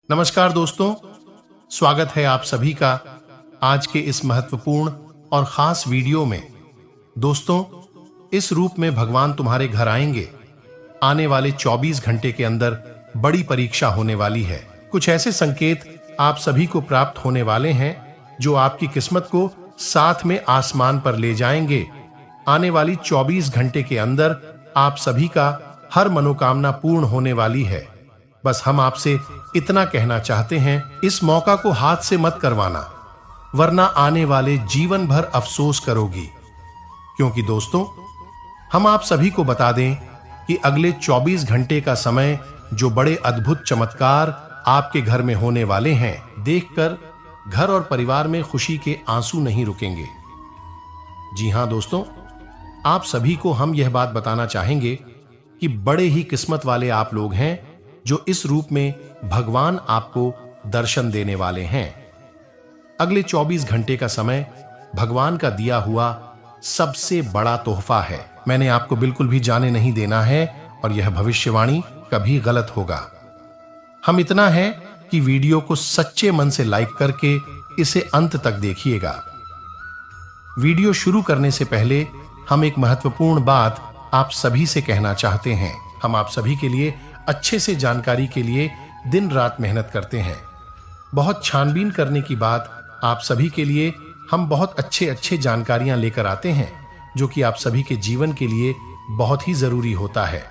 नमस्कार दोस्तों, स्वागत है आप सभी का आज के इस महत्वपूर्ण और खास वीडियो में। दोस्तों, इस रूप में भगवान तुम्हारे घर आएंगे। आने वाले 24 घंटे के अंदर बड़ी परीक्षा होने वाली है। कुछ ऐसे संकेत आप सभी को प्राप्त होने वाले हैं जो आपकी किस्मत को साथ में आसमान पर ले जाएंगे। आने वाली 24 घंटे के अंदर आप सभी का हर मनोकामना पूर्ण होने वाली है। बस हम आपसे इतना कहना चाहते हैं, इस मौका को हाथ से मत करवाना, वरना आने वाले जीवन भर अफसोस करोगी। क्योंकि दोस्तों, हम आप सभी को बता दें कि अगले 24 घंटे का समय जो बड़े अद्भुत चमत्कार आपके घर में होने वाले हैं, देखकर घर और परिवार में खुशी के आंसू नहीं रुकेंगे। जी हां दोस्तों, आप सभी को हम यह बात बताना चाहेंगे कि बड़े ही किस्मत वाले आप लोग हैं जो इस रूप में भगवान आपको दर्शन देने वाले हैं। अगले 24 घंटे का समय भगवान का दिया हुआ सबसे बड़ा तोहफा है। मैंने आपको बिल्कुल भी जाने नहीं देना है और यह भविष्यवाणी कभी गलत होगा। हम इतना है कि वीडियो को सच्चे मन से लाइक करके इसे अंत तक देखिएगा। वीडियो शुरू करने से पहले हम एक महत्वपूर्ण बात आप सभी से कहना चाहते हैं। हम आप सभी के लिए अच्छे से जानकारी के लिए दिन रात मेहनत करते हैं। बहुत छानबीन करने की बात आप सभी के लिए हम बहुत अच्छे जानकारियां लेकर आते हैं जो कि आप सभी के जीवन के लिए बहुत ही जरूरी होता है।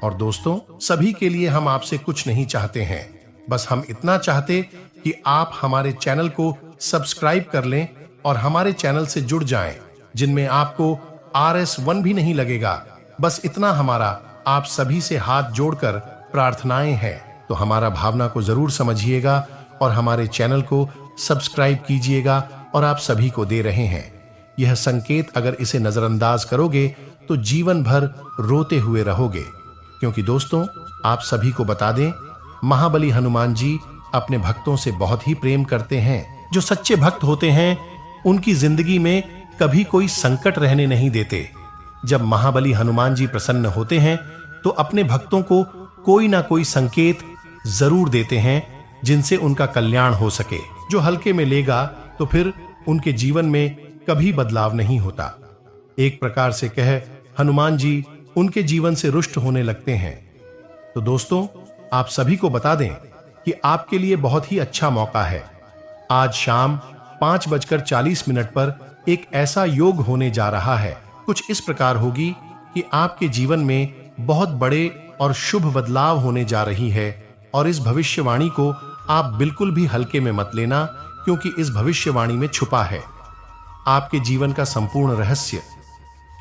और दोस्तों, सभी के लिए हम आपसे कुछ नहीं चाहते हैं, बस हम इतना चाहते कि आप हमारे चैनल को सब्सक्राइब कर लें और हमारे चैनल से जुड़ जाएं, जिनमें आपको RS1 भी नहीं लगेगा। बस इतना हमारा आप सभी से हाथ जोड़कर प्रार्थनाएं हैं। तो हमारा भावना को जरूर समझिएगा और हमारे चैनल को सब्सक्राइब कीजिएगा। और आप सभी को दे रहे हैं यह संकेत, अगर इसे नजरअंदाज करोगे तो जीवन भर रोते हुए रहोगे। क्योंकि दोस्तों, आप सभी को बता दें, महाबली हनुमान जी अपने भक्तों से बहुत ही प्रेम करते हैं। जो सच्चे भक्त होते हैं उनकी जिंदगी में कभी कोई संकट रहने नहीं देते। जब महाबली हनुमान जी प्रसन्न होते हैं तो अपने भक्तों को कोई ना कोई संकेत जरूर देते हैं जिनसे उनका कल्याण हो सके। जो हल्के में लेगा तो फिर उनके जीवन में कभी बदलाव नहीं होता। एक प्रकार से कह, हनुमान जी उनके जीवन से रुष्ट होने लगते हैं। तो दोस्तों, आप सभी को बता दें कि आपके लिए बहुत ही अच्छा मौका है। आज शाम 5:40 पर एक ऐसा योग होने जा रहा है। कुछ इस प्रकार होगी कि आपके जीवन में बहुत बड़े और शुभ बदलाव होने जा रही है। और इस भविष्यवाणी को आप बिल्कुल भी हल्के में मत लेना, क्योंकि इस भविष्यवाणी में छुपा है आपके जीवन का संपूर्ण रहस्य।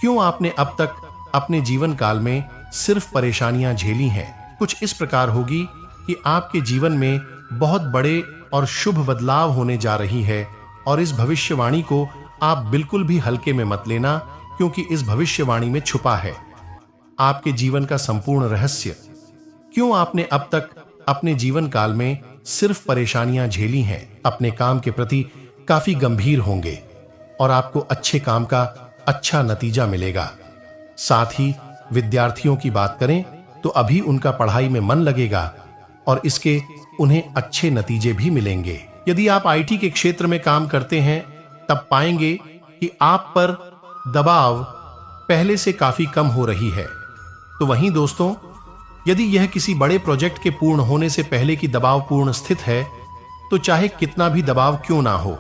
क्यों आपने अब तक अपने जीवन काल में सिर्फ परेशानियां झेली हैं। कुछ इस प्रकार होगी कि आपके जीवन में बहुत बड़े और शुभ बदलाव होने जा रही है। और इस भविष्यवाणी को आप बिल्कुल भी हल्के में मत लेना, क्योंकि इस भविष्यवाणी में छुपा है आपके जीवन का संपूर्ण रहस्य। क्यों आपने अब तक अपने जीवन काल में सिर्फ परेशानियां झेली हैं। अपने काम के प्रति काफी गंभीर होंगे और आपको अच्छे काम का अच्छा नतीजा मिलेगा। साथ ही विद्यार्थियों की बात करें तो अभी उनका पढ़ाई में मन लगेगा और इसके उन्हें अच्छे नतीजे भी मिलेंगे। यदि आप IT के क्षेत्र में काम करते हैं तब पाएंगे कि आप पर दबाव पहले से काफी कम हो रही है। तो वहीं दोस्तों, यदि यह किसी बड़े प्रोजेक्ट के पूर्ण होने से पहले की दबावपूर्ण स्थिति है, तो चाहे कितना भी दबाव क्यों ना हो,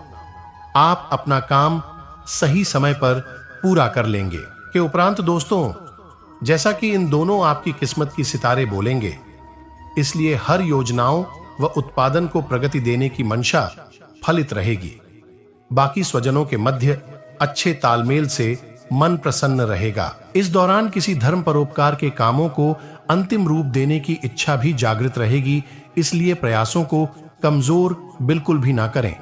आप अपना काम सही समय पर पूरा कर लेंगे। के उपरांत दोस्तों, जैसा कि इन दोनों आपकी किस्मत की सितारे बोलेंगे, इसलिए हर योजनाओं व उत्पादन को प्रगति देने की मंशा फलित रहेगी। बाकी स्वजनों के मध्य अच्छे तालमेल से मन प्रसन्न रहेगा। इस दौरान किसी धर्म परोपकार के कामों को अंतिम रूप देने की इच्छा भी जागृत रहेगी, इसलिए प्रयासों को कमजोर बिल्कुल भी ना करें।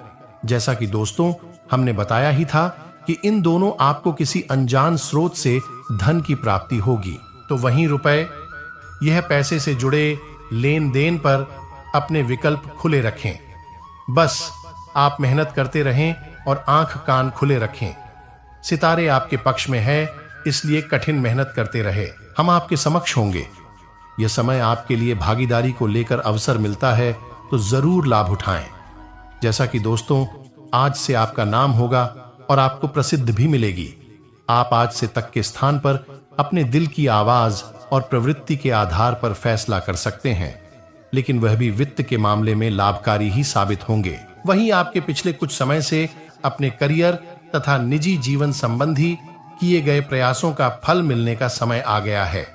जैसा कि दोस्तों हमने बताया ही था कि इन दोनों आपको किसी अनजान स्रोत से धन की प्राप्ति होगी। तो वहीं रुपए, यह पैसे से जुड़े लेन देन पर अपने विकल्प खुले रखें। बस आप मेहनत करते रहें और आंख कान खुले रखें। सितारे आपके पक्ष में है, इसलिए कठिन मेहनत करते रहे। हम आपके समक्ष होंगे। यह समय आपके लिए भागीदारी को लेकर अवसर मिलता है तो जरूर लाभ उठाएं। जैसा कि दोस्तों, आज से आपका नाम होगा और आपको प्रसिद्ध भी मिलेगी। आप आज से तक के स्थान पर अपने दिल की आवाज और प्रवृत्ति के आधार पर फैसला कर सकते हैं, लेकिन वह भी वित्त के मामले में लाभकारी ही साबित होंगे। वहीं आपके पिछले कुछ समय से अपने करियर तथा निजी जीवन संबंधी किए गए प्रयासों का फल मिलने का समय आ गया है।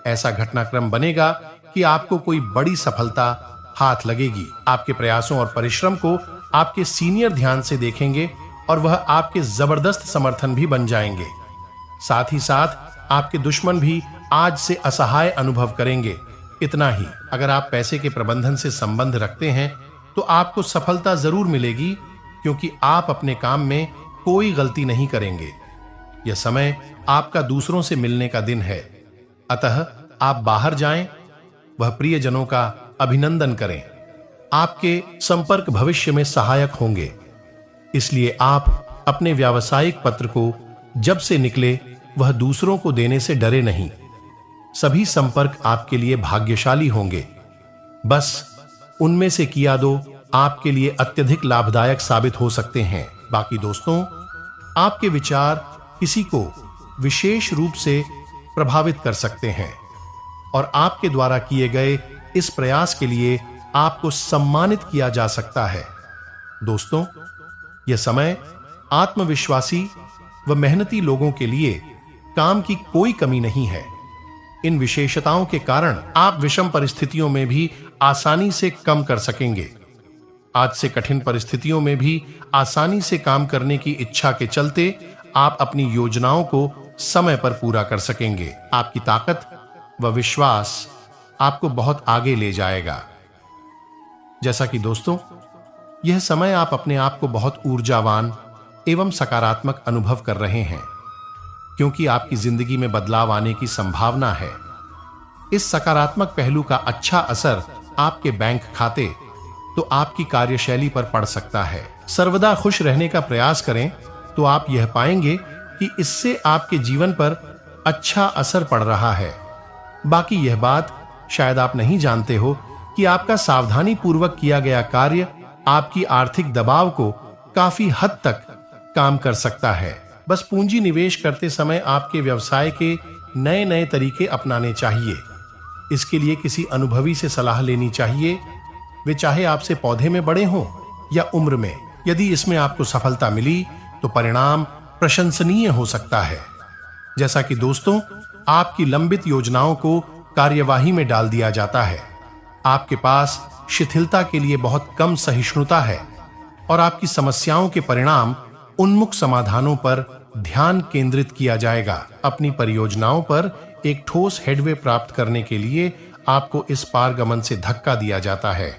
ऐसा घटनाक्रम बनेगा कि आपको कोई बड़ी सफलता हाथ लगेगी। आपके प्रयासों और परिश्रम को आपके सीनियर ध्यान से देखेंगे और वह आपके जबरदस्त समर्थन भी बन जाएंगे। साथ ही साथ आपके दुश्मन भी आज से असहाय अनुभव करेंगे। इतना ही, अगर आप पैसे के प्रबंधन से संबंध रखते हैं तो आपको सफलता जरूर मिलेगी, क्योंकि आप अपने काम में कोई गलती नहीं करेंगे। यह समय आपका दूसरों से मिलने का दिन है, अतः आप बाहर जाएं, वह प्रियजनों का अभिनंदन करें। आपके संपर्क भविष्य में सहायक होंगे, इसलिए आप अपने व्यावसायिक पत्र को जब से निकले वह दूसरों को देने से डरे नहीं। सभी संपर्क आपके लिए भाग्यशाली होंगे, बस उनमें से किया दो आपके लिए अत्यधिक लाभदायक साबित हो सकते हैं। बाकी दोस्तों, आपके विचार किसी को विशेष रूप से प्रभावित कर सकते हैं और आपके द्वारा किए गए इस प्रयास के लिए आपको सम्मानित किया जा सकता है। दोस्तों, यह समय आत्मविश्वासी व मेहनती लोगों के लिए काम की कोई कमी नहीं है। इन विशेषताओं के कारण आप विषम परिस्थितियों में भी आसानी से कम कर सकेंगे। आज से कठिन परिस्थितियों में भी आसानी से काम करने की इच्छा के चलते आप अपनी योजनाओं को समय पर पूरा कर सकेंगे। आपकी ताकत व विश्वास आपको बहुत आगे ले जाएगा। जैसा कि दोस्तों, यह समय आप अपने आप को बहुत ऊर्जावान एवं सकारात्मक अनुभव कर रहे हैं, क्योंकि आपकी जिंदगी में बदलाव आने की संभावना है। इस सकारात्मक पहलू का अच्छा असर आपके बैंक खाते तो आपकी कार्यशैली पर पड़ सकता है। सर्वदा खुश रहने का प्रयास करें तो आप यह पाएंगे कि इससे आपके जीवन पर अच्छा असर पड़ रहा है। बाकी यह बात शायद आप नहीं जानते हो कि आपका सावधानी पूर्वक किया गया कार्य आपकी आर्थिक दबाव को काफी हद तक काम कर सकता है। बस पूंजी निवेश करते समय आपके व्यवसाय के नए नए तरीके अपनाने चाहिए। इसके लिए किसी अनुभवी से सलाह लेनी चाहिए, वे चाहे आपसे पौधे में बड़े हों या उम्र में। यदि इसमें आपको सफलता मिली तो परिणाम प्रशंसनीय हो सकता है। जैसा कि दोस्तों, आपकी लंबित योजनाओं को कार्यवाही में डाल दिया जाता है। आपके पास शिथिलता के लिए बहुत कम सहिष्णुता है और आपकी समस्याओं के परिणाम उन्मुख समाधानों पर ध्यान केंद्रित किया जाएगा। अपनी परियोजनाओं पर एक ठोस हेडवे प्राप्त करने के लिए आपको इस पारगमन से धक्का दिया जाता है।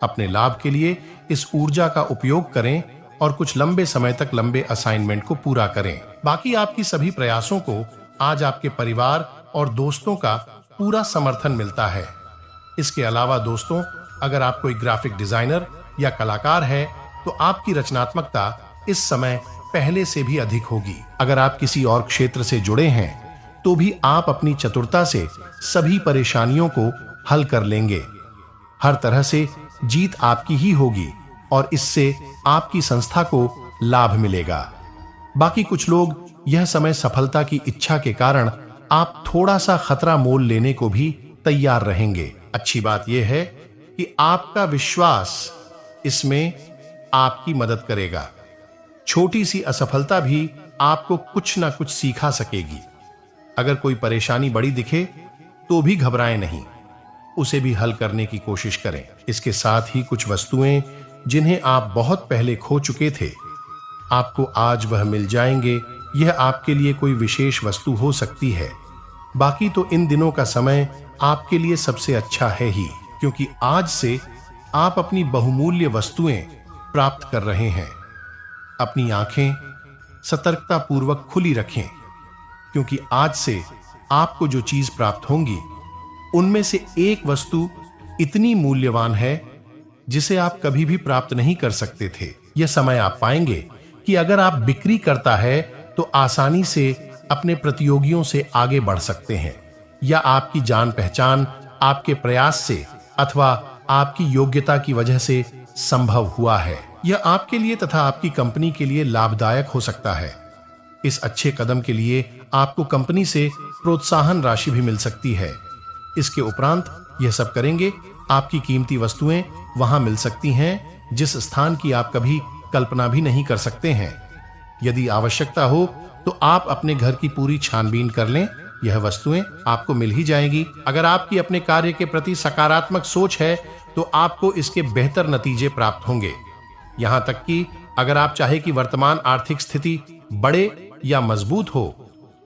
अपने लाभ के लिए इस ऊर्जा का उपयोग करें और कुछ लंबे समय तक लंबे असाइनमेंट को पूरा करें। बाकी आपकी सभी प्रयासों को आज आपके परिवार और दोस्तों का पूरा समर्थन मिलता है। इसके अलावा दोस्तों, अगर आप कोई ग्राफिक डिजाइनर या कलाकार है तो आपकी रचनात्मकता इस समय पहले से भी अधिक होगी। अगर आप किसी और क्षेत्र से जुड़े हैं तो भी आप अपनी चतुरता से सभी परेशानियों को हल कर लेंगे। हर तरह से जीत आपकी ही होगी और इससे आपकी संस्था को लाभ मिलेगा। बाकी कुछ लोग यह समय सफलता की इच्छा के कारण आप थोड़ा सा खतरा मोल लेने को भी तैयार रहेंगे। अच्छी बात यह है कि आपका विश्वास इसमें आपकी मदद करेगा। छोटी सी असफलता भी आपको कुछ ना कुछ सिखा सकेगी। अगर कोई परेशानी बड़ी दिखे तो भी घबराएं नहीं, उसे भी हल करने की कोशिश करें। इसके साथ ही कुछ वस्तुएं जिन्हें आप बहुत पहले खो चुके थे, आपको आज वह मिल जाएंगे। यह आपके लिए कोई विशेष वस्तु हो सकती है। बाकी तो इन दिनों का समय आपके लिए सबसे अच्छा है ही, क्योंकि आज से आप अपनी बहुमूल्य वस्तुएं प्राप्त कर रहे हैं। अपनी आंखें सतर्कता पूर्वक खुली रखें, क्योंकि आज से आपको जो चीज प्राप्त होंगी उनमें से एक वस्तु इतनी मूल्यवान है जिसे आप कभी भी प्राप्त नहीं कर सकते थे। यह समय आप पाएंगे कि अगर आप बिक्री करता है तो आसानी से अपने प्रतियोगियों से आगे बढ़ सकते हैं, या आपकी जान पहचान आपके प्रयास से अथवा आपकी योग्यता की वजह से संभव हुआ है। यह आपके लिए तथा आपकी कंपनी के लिए लाभदायक हो सकता है। इस अच्छे कदम के लिए आपको कंपनी से प्रोत्साहन राशि भी मिल सकती है। इसके उपरांत यह सब करेंगे आपकी कीमती वस्तुएं वहां मिल सकती हैं जिस स्थान की आप कभी कल्पना भी नहीं कर सकते हैं। यदि आवश्यकता हो तो आप अपने घर की पूरी छानबीन कर लें, यह वस्तुएं आपको मिल ही जाएंगी। अगर आपकी अपने कार्य के प्रति सकारात्मक सोच है तो आपको इसके बेहतर नतीजे प्राप्त होंगे। यहां तक कि अगर आप चाहे कि वर्तमान आर्थिक स्थिति बढ़े या मजबूत हो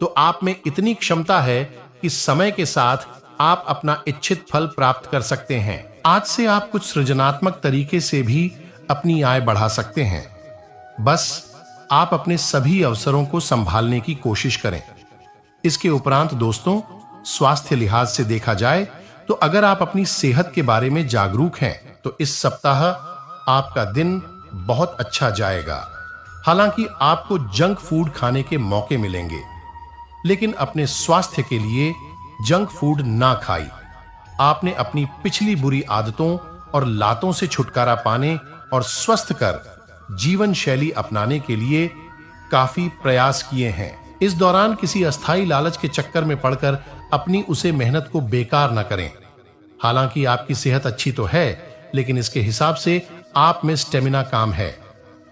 तो आप में इतनी क्षमता है कि समय के साथ आप अपना इच्छित फल प्राप्त कर सकते हैं। आज से आप कुछ सृजनात्मक तरीके से भी अपनी आय बढ़ा सकते हैं। बस आप अपने सभी अवसरों को संभालने की कोशिश करें। इसके उपरांत दोस्तों, स्वास्थ्य लिहाज से देखा जाए तो अगर आप अपनी सेहत के बारे में जागरूक हैं तो इस सप्ताह आपका दिन बहुत अच्छा जाएगा। हालांकि आपको जंक फूड खाने के मौके मिलेंगे, लेकिन अपने स्वास्थ्य के लिए जंक फूड ना खाई। आपने अपनी पिछली बुरी आदतों और लातों से छुटकारा पाने और स्वस्थ कर जीवन शैली अपनाने के लिए काफी प्रयास किए हैं। इस दौरान किसी अस्थायी लालच के चक्कर में पड़कर अपनी उसे मेहनत को बेकार न करें। हालांकि आपकी सेहत अच्छी तो है, लेकिन इसके हिसाब से आप में स्टेमिना कम है,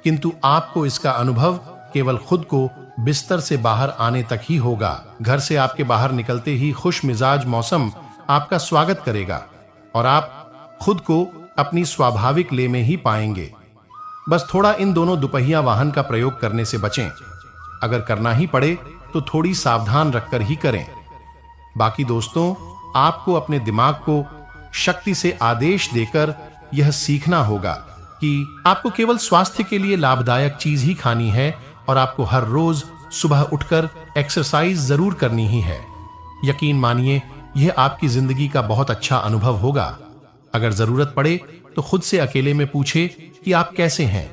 किंतु आपको इसका अनुभव केवल खुद को बिस्तर से बाहर आने तक ही होगा। घर से आपके बाहर निकलते ही खुश मिजाज मौसम आपका स्वागत करेगा और आप खुद को अपनी स्वाभाविक ले में ही पाएंगे। बस थोड़ा इन दोनों दुपहिया वाहन का प्रयोग करने से बचें। अगर करना ही पड़े तो थोड़ी सावधान रखकर ही करें। बाकी दोस्तों, आपको अपने दिमाग को शक्ति से आदेश देकर यह सीखना होगा कि आपको केवल स्वास्थ्य के लिए लाभदायक चीज ही खानी है और आपको हर रोज सुबह उठकर एक्सरसाइज जरूर करनी ही है। यकीन मानिए, यह आपकी जिंदगी का बहुत अच्छा अनुभव होगा। अगर जरूरत पड़े तो खुद से अकेले में पूछे कि आप कैसे हैं।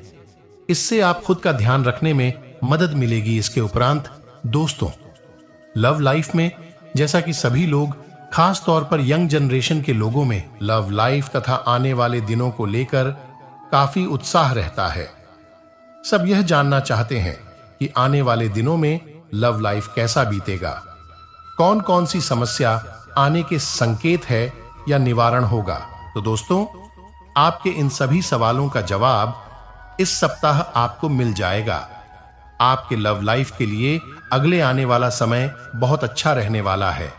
इससे आप खुद का ध्यान रखने में मदद मिलेगी। इसके उपरांत दोस्तों, लव लाइफ में जैसा कि सभी लोग, खास तौर पर यंग जनरेशन के लोगों में लव लाइफ तथा आने वाले दिनों को लेकर काफी उत्साह रहता है। सब यह जानना चाहते हैं कि आने वाले दिनों में लव लाइफ कैसा बीतेगा, कौन कौन सी समस्या आने के संकेत है या निवारण होगा। तो दोस्तों, आपके इन सभी सवालों का जवाब इस सप्ताह आपको मिल जाएगा। आपके लव लाइफ के लिए अगले आने वाला समय बहुत अच्छा रहने वाला है।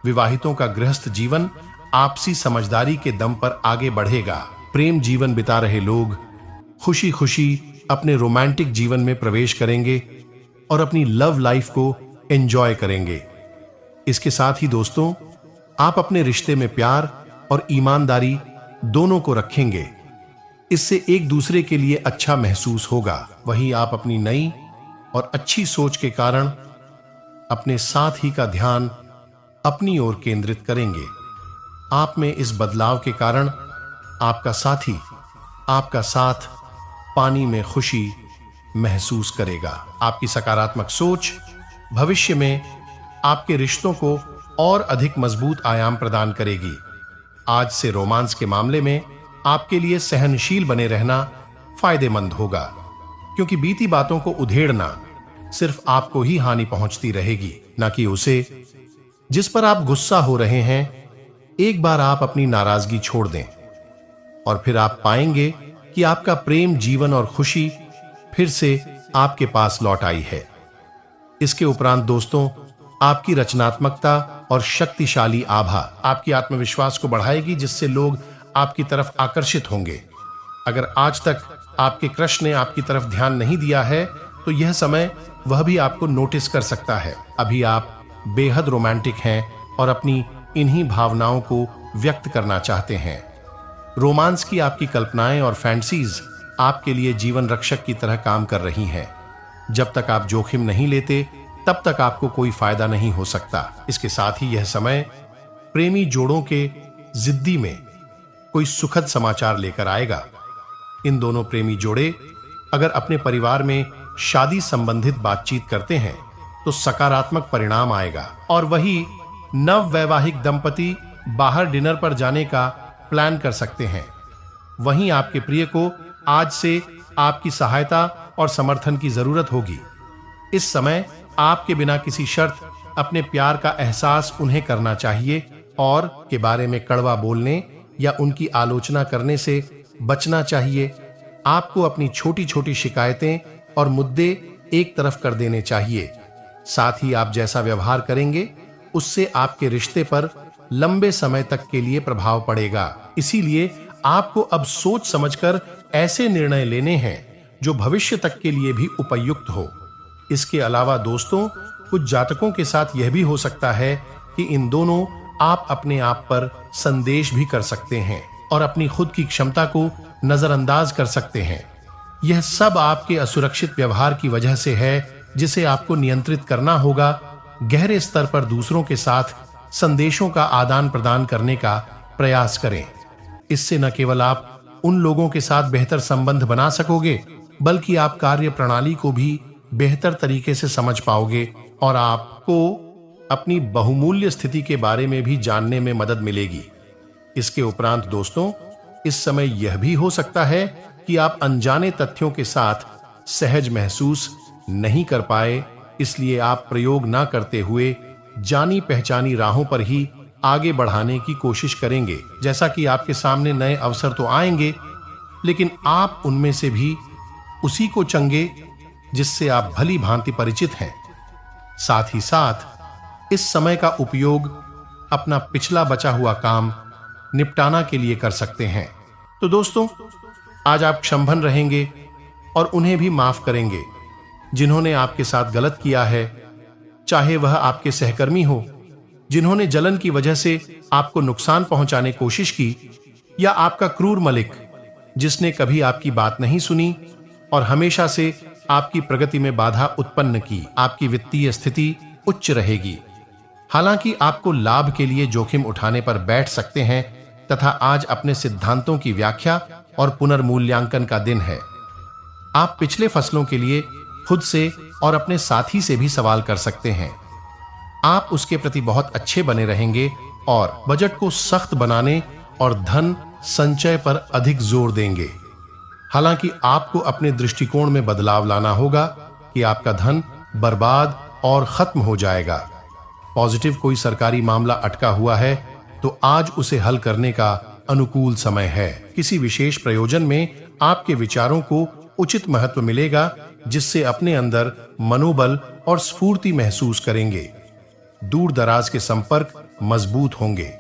विवाहितों का गृहस्थ जीवन आपसी समझदारी के दम पर आगे बढ़ेगा। प्रेम जीवन बिता रहे लोग खुशी खुशी अपने रोमांटिक जीवन में प्रवेश करेंगे और अपनी लव लाइफ को एंजॉय करेंगे। इसके साथ ही दोस्तों, आप अपने रिश्ते में प्यार और ईमानदारी दोनों को रखेंगे। इससे एक दूसरे के लिए अच्छा महसूस होगा। वहीं आप अपनी नई और अच्छी सोच के कारण अपने साथी का ध्यान अपनी ओर केंद्रित करेंगे। आप में इस बदलाव के कारण आपका साथी आपका साथ पानी में खुशी महसूस करेगा। आपकी सकारात्मक सोच भविष्य में आपके रिश्तों को और अधिक मजबूत आयाम प्रदान करेगी। आज से रोमांस के मामले में आपके लिए सहनशील बने रहना फायदेमंद होगा, क्योंकि बीती बातों को उधेड़ना सिर्फ आपको ही हानि पहुंचती रहेगी, न कि उसे। जिस पर आप गुस्सा हो रहे हैं, एक बार आप अपनी नाराजगी छोड़ दें और फिर आप पाएंगे कि आपका प्रेम जीवन और खुशी फिर से आपके पास लौट आई है। इसके उपरांत दोस्तों, आपकी रचनात्मकता और शक्तिशाली आभा आपकी आत्मविश्वास को बढ़ाएगी, जिससे लोग आपकी तरफ आकर्षित होंगे। अगर आज तक आपके क्रश ने आपकी तरफ ध्यान नहीं दिया है तो यह समय वह भी आपको नोटिस कर सकता है। अभी आप बेहद रोमांटिक हैं और अपनी इन्हीं भावनाओं को व्यक्त करना चाहते हैं। रोमांस की आपकी कल्पनाएं और फैंटसीज आपके लिए जीवन रक्षक की तरह काम कर रही हैं। जब तक आप जोखिम नहीं लेते तब तक आपको कोई फायदा नहीं हो सकता। इसके साथ ही यह समय प्रेमी जोड़ों के जिद्दी में कोई सुखद समाचार लेकर आएगा। इन दोनों प्रेमी जोड़े अगर अपने परिवार में शादी संबंधित बातचीत करते हैं तो सकारात्मक परिणाम आएगा, और वही नव वैवाहिक दंपति बाहर डिनर पर जाने का प्लान कर सकते हैं। वहीं आपके प्रिय को आज से आपकी सहायता और समर्थन की जरूरत होगी। इस समय आपके बिना किसी शर्त अपने प्यार का एहसास उन्हें करना चाहिए और के बारे में कड़वा बोलने या उनकी आलोचना करने से बचना चाहिए। आपको अपनी छोटी छोटी शिकायतें और मुद्दे एक तरफ कर देने चाहिए। साथ ही आप जैसा व्यवहार करेंगे उससे आपके रिश्ते पर लंबे समय तक के लिए प्रभाव पड़ेगा। इसीलिए आपको अब सोच समझकर ऐसे निर्णय लेने हैं जो भविष्य तक के लिए भी उपयुक्त हो। इसके अलावा दोस्तों, कुछ जातकों के साथ यह भी हो सकता है कि इन दोनों आप अपने आप पर संदेश भी कर सकते हैं और अपनी खुद की क्षमता को नजरअंदाज कर सकते हैं। यह सब आपके असुरक्षित व्यवहार की वजह से है, जिसे आपको नियंत्रित करना होगा। गहरे स्तर पर दूसरों के साथ संदेशों का आदान प्रदान करने का प्रयास करें। इससे न केवल आप उन लोगों के साथ बेहतर संबंध बना सकोगे, बल्कि आप कार्य प्रणाली को भी बेहतर तरीके से समझ पाओगे और आपको अपनी बहुमूल्य स्थिति के बारे में भी जानने में मदद मिलेगी। इसके उपरांत दोस्तों, इस समय यह भी हो सकता है कि आप अनजाने तथ्यों के साथ सहज महसूस नहीं कर पाए, इसलिए आप प्रयोग ना करते हुए जानी पहचानी राहों पर ही आगे बढ़ाने की कोशिश करेंगे। जैसा कि आपके सामने नए अवसर तो आएंगे, लेकिन आप उनमें से भी उसी को चंगे जिससे आप भली भांति परिचित हैं। साथ ही साथ इस समय का उपयोग अपना पिछला बचा हुआ काम निपटाना के लिए कर सकते हैं। तो दोस्तों, आज आप क्षमभन रहेंगे और उन्हें भी माफ करेंगे जिन्होंने आपके साथ गलत किया है, चाहे वह आपके सहकर्मी हो जिन्होंने जलन की वजह से आपको नुकसान पहुंचाने की कोशिश की, या आपका क्रूर मालिक जिसने कभी आपकी बात नहीं सुनी और हमेशा से आपकी प्रगति में बाधा उत्पन्न की। आपकी वित्तीय स्थिति उच्च रहेगी, हालांकि आपको लाभ के लिए जोखिम उठाने पर बैठ सकते हैं तथा आज अपने सिद्धांतों की व्याख्या और पुनर्मूल्यांकन का दिन है। आप पिछले फसलों के लिए खुद से और अपने साथी से भी सवाल कर सकते हैं। आप उसके प्रति बहुत अच्छे बने रहेंगे और बजट को सख्त बनाने और धन संचय पर अधिक जोर देंगे। हालांकि आपको अपने दृष्टिकोण में बदलाव लाना होगा कि आपका धन बर्बाद और खत्म हो जाएगा। पॉजिटिव कोई सरकारी मामला अटका हुआ है तो आज उसे हल करने का अनुकूल समय है। किसी विशेष प्रयोजन में आपके विचारों को उचित महत्व मिलेगा, जिससे अपने अंदर मनोबल और स्फूर्ति महसूस करेंगे। दूर दराज के संपर्क मजबूत होंगे।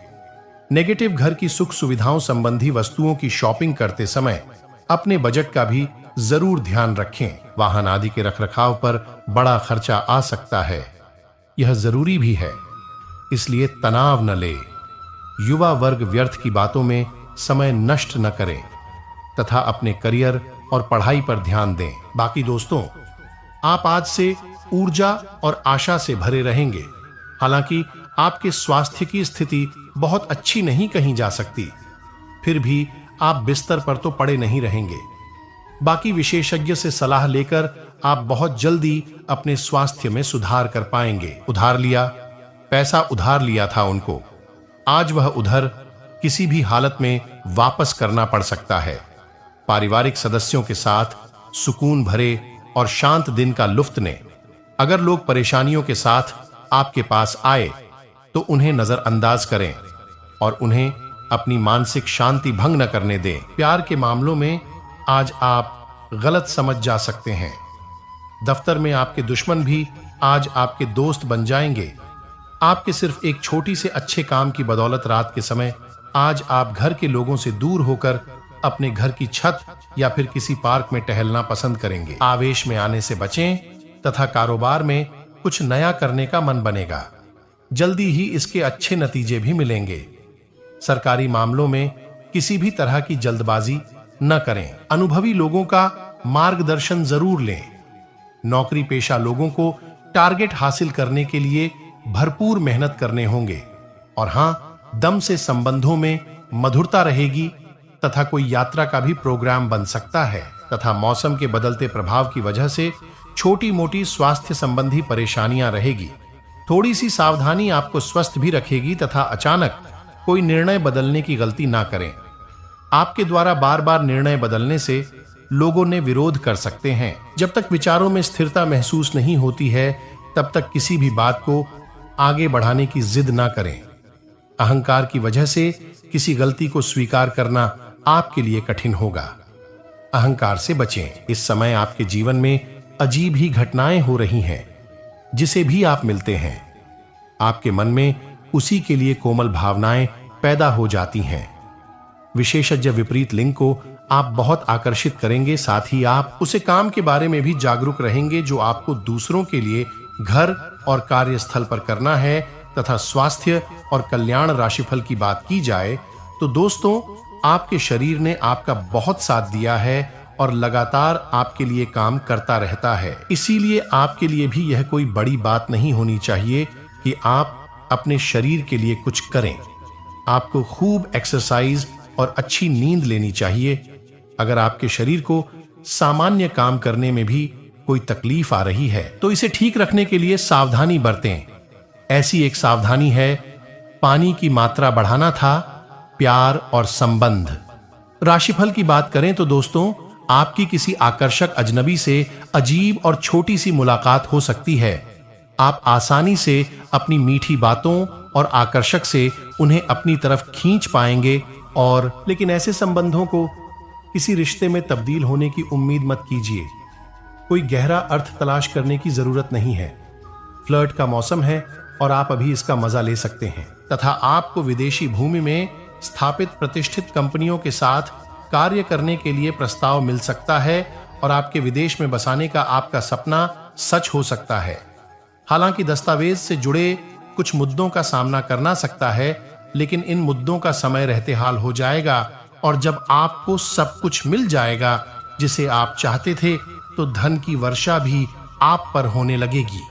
नेगेटिव घर की सुख सुविधाओं संबंधी वस्तुओं की शॉपिंग करते समय अपने बजट का भी जरूर ध्यान रखें। वाहन आदि के रखरखाव पर बड़ा खर्चा आ सकता है, यह जरूरी भी है, इसलिए तनाव न ले। युवा वर्ग व्यर्थ की बातों में समय नष्ट न करें तथा अपने करियर और पढ़ाई पर ध्यान दें। बाकी दोस्तों, आप आज से ऊर्जा और आशा से भरे रहेंगे। हालांकि आपके स्वास्थ्य की स्थिति बहुत अच्छी नहीं कही जा सकती, फिर भी आप बिस्तर पर तो पड़े नहीं रहेंगे। बाकी विशेषज्ञ से सलाह लेकर आप बहुत जल्दी अपने स्वास्थ्य में सुधार कर पाएंगे। उधार लिया, पैसा उधार लिया था उनको, आज वह उधर किसी भी हालत में वापस करना पड़ सकता है। पारिवारिक सदस्यों के साथ सुकून भरे और शांत दिन का लुत्फ लें। अगर लोग परेशानियों के साथ आपके पास आए तो उन्हें नजरअंदाज करें और उन्हें अपनी मानसिक शांति भंग न करने दें। प्यार के मामलों में आज आप गलत समझ जा सकते हैं। दफ्तर में आपके दुश्मन भी आज आपके दोस्त बन जाएंगे। आपके सिर्फ एक छोटी से अच्छे काम की बदौलत रात के समय आज आप घर के लोगों से दूर होकर अपने घर की छत या फिर किसी पार्क में टहलना पसंद करेंगे। आवेश में आने से बचें तथा कारोबार में कुछ नया करने का मन बनेगा। जल्दी ही इसके अच्छे नतीजे भी मिलेंगे। सरकारी मामलों में किसी भी तरह की जल्दबाजी न करें। अनुभवी लोगों का मार्गदर्शन जरूर लें। नौकरी पेशा लोगों को टारगेट हासिल करने के लिए भरपूर मेहनत करने होंगे और हां, दम से संबंधों में मधुरता रहेगी तथा कोई यात्रा का भी प्रोग्राम बन सकता है तथा मौसम के बदलते प्रभाव की वजह से छोटी मोटी स्वास्थ्य संबंधी परेशानियां रहेगी। थोड़ी सी सावधानी आपको स्वस्थ भी रखेगी तथा अचानक कोई निर्णय बदलने की गलती ना करें। आपके द्वारा बार बार निर्णय बदलने से लोगों ने विरोध कर सकते हैं। जब तक विचारों में स्थिरता महसूस नहीं होती है, तब तक किसी भी बात को आगे बढ़ाने की जिद ना करें। अहंकार की वजह से किसी गलती को स्वीकार करना आपके लिए कठिन होगा। अहंकार से बचें। इस समय आपके जीवन में अजीब ही घटनाएं हो रही हैं। जिसे भी आप मिलते हैं, आपके मन में उसी के लिए कोमल भावनाएं पैदा हो जाती हैं। विशेषज्ञ विपरीत लिंग को आप बहुत आकर्षित करेंगे। साथ ही आप उसे काम के बारे में भी जागरूक रहेंगे जो आपको दूसरों के लिए घर और कार्यस्थल पर करना है। तथा स्वास्थ्य और कल्याण राशिफल की बात की जाए तो दोस्तों, आपके शरीर ने आपका बहुत साथ दिया है और लगातार आपके लिए काम करता रहता है। इसीलिए आपके लिए भी यह कोई बड़ी बात नहीं होनी चाहिए कि आप अपने शरीर के लिए कुछ करें। आपको खूब एक्सरसाइज और अच्छी नींद लेनी चाहिए। अगर आपके शरीर को सामान्य काम करने में भी कोई तकलीफ आ रही है तो इसे ठीक रखने के लिए सावधानी बरतें। ऐसी एक सावधानी है, पानी की मात्रा बढ़ाना था, प्यार और संबंध। राशिफल की बात करें तो दोस्तों, आपकी किसी आकर्षक अजनबी से अजीब और छोटी सी मुलाकात हो सकती है। आप आसानी से अपनी मीठी बातों और आकर्षक से उन्हें अपनी तरफ खींच पाएंगे लेकिन ऐसे संबंधों को किसी रिश्ते में तब्दील होने की उम्मीद मत कीजिए। कोई गहरा अर्थ तलाश करने की जरूरत नहीं है। फ्लर्ट का मौसम है और आप अभी इसका मजा ले सकते हैं। तथा आपको विदेशी भूमि में स्थापित प्रतिष्ठित कंपनियों के साथ कार्य करने के लिए प्रस्ताव मिल सकता है और आपके विदेश में बसाने का आपका सपना सच हो सकता है। हालांकि दस्तावेज से जुड़े कुछ मुद्दों का सामना करना सकता है, लेकिन इन मुद्दों का समय रहते हाल हो जाएगा और जब आपको सब कुछ मिल जाएगा जिसे आप चाहते थे, तो धन की वर्षा भी आप पर होने लगेगी।